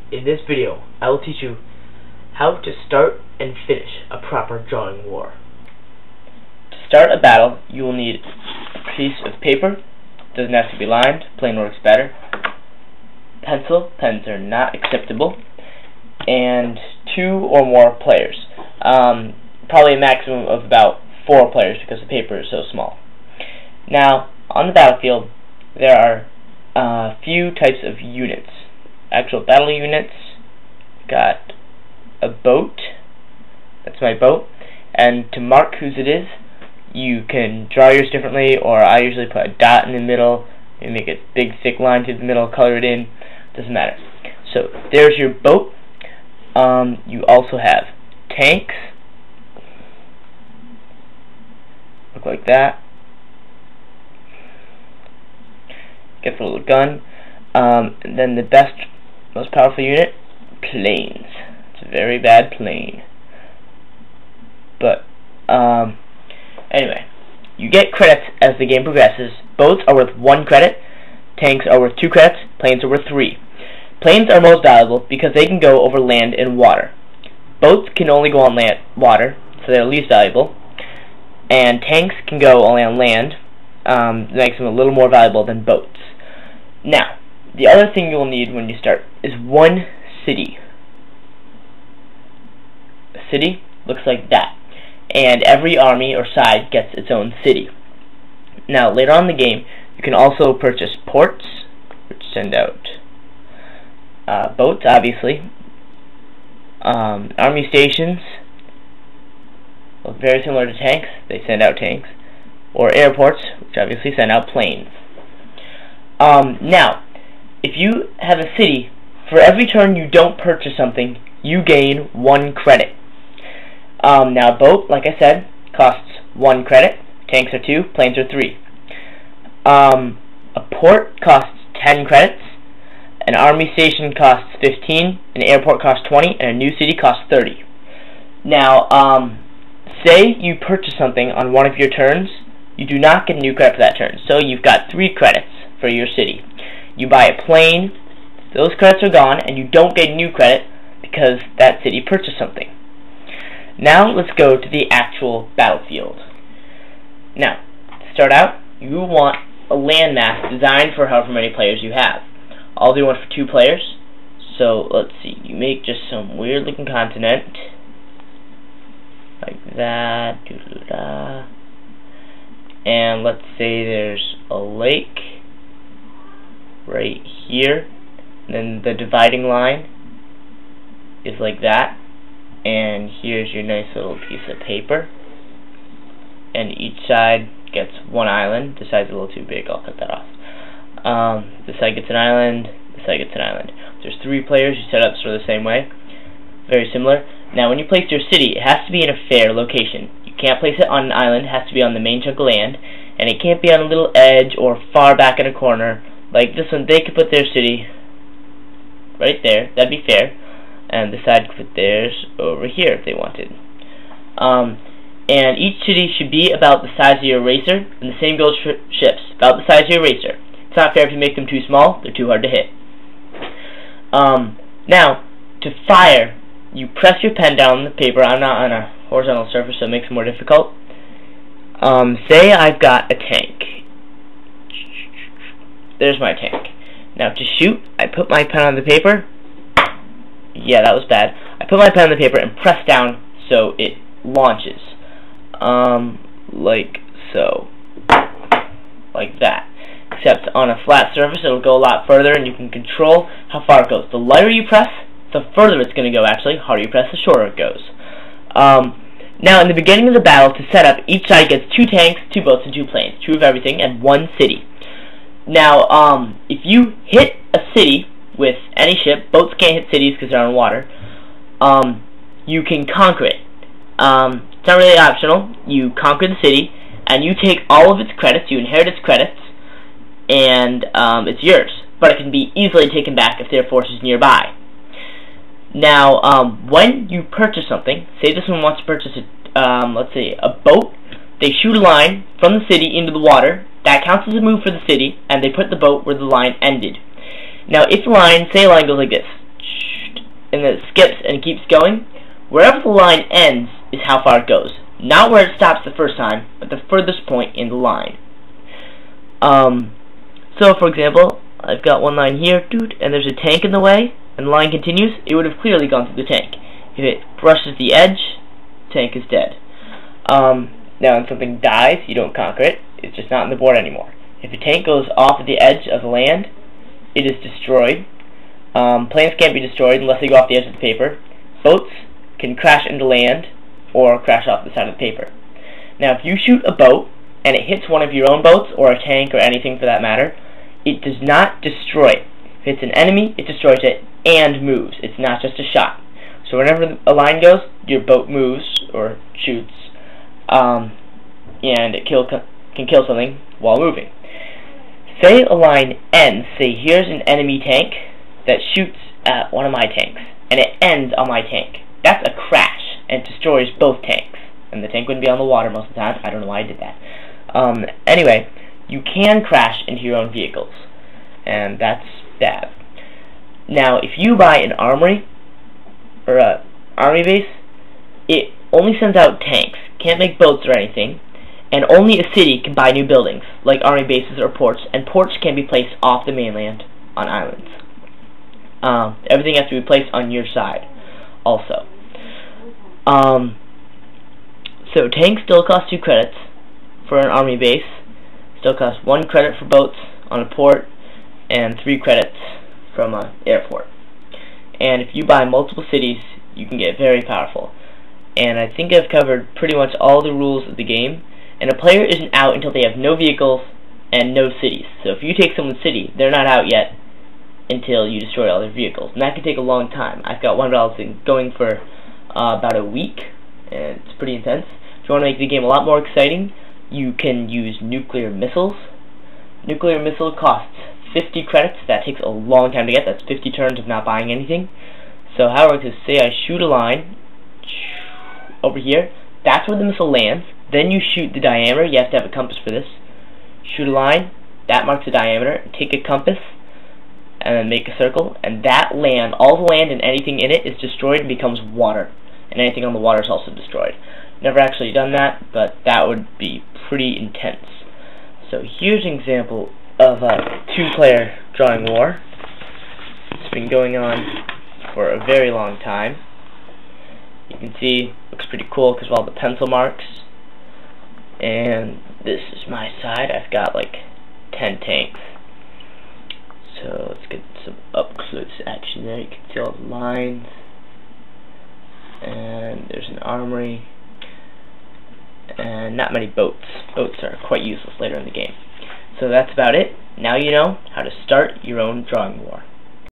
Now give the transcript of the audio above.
In this video, I will teach you how to start and finish a proper drawing war. To start a battle, you will need a piece of paper. Doesn't have to be lined, plain works better. Pencil, pens are not acceptable, and 2 or more players. Probably a maximum of about 4 players because the paper is so small. Now, on the battlefield, there are a few types of units. Actual battle units. Got a boat. That's my boat. And to mark whose it is, you can draw yours differently, or I usually put a dot in the middle and make a big thick line through the middle, color it in. Doesn't matter. So there's your boat. You also have tanks. Look like that. Gets a little gun. And then the best, most powerful unit, planes. It's a very bad plane. But anyway, you get credits as the game progresses. Boats are worth 1 credit. Tanks are worth 2 credits. Planes are worth 3. Planes are most valuable because they can go over land and water. Boats can only go on land, water, so they're least valuable. And tanks can go only on land. Makes them a little more valuable than boats. Now, the other thing you'll need when you start is 1 city. A city looks like that. And every army or side gets its own city. Now, later on in the game, you can also purchase ports, which send out boats, obviously. Army stations, look very similar to tanks. They send out tanks. Or airports, which obviously send out planes. Now, if you have a city, for every turn you don't purchase something, you gain 1 credit. Now, a boat, like I said, costs 1 credit. Tanks are 2, planes are 3. A port costs 10 credits. An army station costs 15. An airport costs 20. And a new city costs 30. Now, say you purchase something on one of your turns, you do not get a new credit for that turn. So you've got 3 credits for your city. You buy a plane, those credits are gone, and you don't get a new credit because that city purchased something. Now let's go to the actual battlefield. Now, to start out, you want a landmass designed for however many players you have. I'll do one for 2 players. So let's see, you make just some weird looking continent like that. And let's say there's a lake right here, and then the dividing line is like that, and here's your nice little piece of paper, and each side gets 1 island. This side's a little too big, I'll cut that off. This side gets an island, this side gets an island. If there's 3 players, you set up sort of the same way, very similar. Now when you place your city, it has to be in a fair location. You can't place it on an island, it has to be on the main chunk of land, and it can't be on a little edge or far back in a corner. Like this one, they could put their city right there, that'd be fair, and the side could put theirs over here if they wanted. And each city should be about the size of your eraser, and the same goes for ships, about the size of your eraser. It's not fair if you make them too small, they're too hard to hit. Now, to fire, you press your pen down on the paper. I'm not on a horizontal surface, so it makes it more difficult. Say I've got a tank. There's my tank. Now to shoot, I put my pen on the paper. Yeah, that was bad. I put my pen on the paper and press down so it launches. Like so. Like that. Except on a flat surface, it'll go a lot further, and you can control how far it goes. The lighter you press, the further it's going to go, actually. The harder you press, the shorter it goes. Now, in the beginning of the battle, to set up, each side gets 2 tanks, 2 boats, and 2 planes. 2 of everything, and 1 city. Now, if you hit a city with any ship, boats can't hit cities because they're on water, you can conquer it. It's not really optional. You conquer the city, and you take all of its credits, you inherit its credits, and it's yours. But it can be easily taken back if there are forces nearby. Now, when you purchase something, say this one wants to purchase let's say a boat, they shoot a line from the city into the water. That counts as a move for the city, and they put the boat where the line ended. Now, if the line, say a line goes like this, and then it skips and it keeps going, wherever the line ends is how far it goes. Not where it stops the first time, but the furthest point in the line. So for example, I've got one line here, and there's a tank in the way, and the line continues, it would have clearly gone through the tank. If it brushes the edge, tank is dead. Now when something dies, you don't conquer it, it's just not on the board anymore. If a tank goes off of the edge of the land, it is destroyed. Planes can't be destroyed unless they go off the edge of the paper. Boats can crash into land, or crash off the side of the paper. Now if you shoot a boat, and it hits one of your own boats, or a tank, or anything for that matter, it does not destroy it. If it's an enemy, it destroys it, and moves. It's not just a shot. So whenever a line goes, your boat moves, or shoots, and it can kill something while moving. Say a line ends, say here's an enemy tank that shoots at one of my tanks, and it ends on my tank. That's a crash, and it destroys both tanks. And the tank wouldn't be on the water most of the time. I don't know why I did that. Anyway, you can crash into your own vehicles, and that's bad. Now, if you buy an armory, or a army base, it only sends out tanks, can't make boats or anything, and only a city can buy new buildings, like army bases or ports, and ports can be placed off the mainland on islands. Everything has to be placed on your side, also. So tanks still cost 2 credits for an army base, still costs 1 credit for boats on a port, and 3 credits from an airport. And if you buy multiple cities, you can get very powerful. And I think I've covered pretty much all the rules of the game, and a player isn't out until they have no vehicles and no cities. So if you take someone's city, they're not out yet until you destroy all their vehicles, and that can take a long time. I've got one battle going for about a week, and it's pretty intense. If you want to make the game a lot more exciting, you can use nuclear missiles. Nuclear missile costs 50 credits. That takes a long time to get. That's 50 turns of not buying anything. So how it works is, say I shoot a line over here, that's where the missile lands, then you shoot the diameter. You have to have a compass for this. Shoot a line, that marks the diameter, take a compass, and then make a circle, and that land, all the land and anything in it is destroyed and becomes water, and anything on the water is also destroyed. Never actually done that, but that would be pretty intense. So here's an example of a 2-player drawing war. It's been going on for a very long time. You can see, looks pretty cool because of all the pencil marks. And this is my side. I've got like 10 tanks. So let's get some up close action there. You can see all the lines. And there's an armory. And not many boats. Boats are quite useless later in the game. So that's about it. Now you know how to start your own drawing war.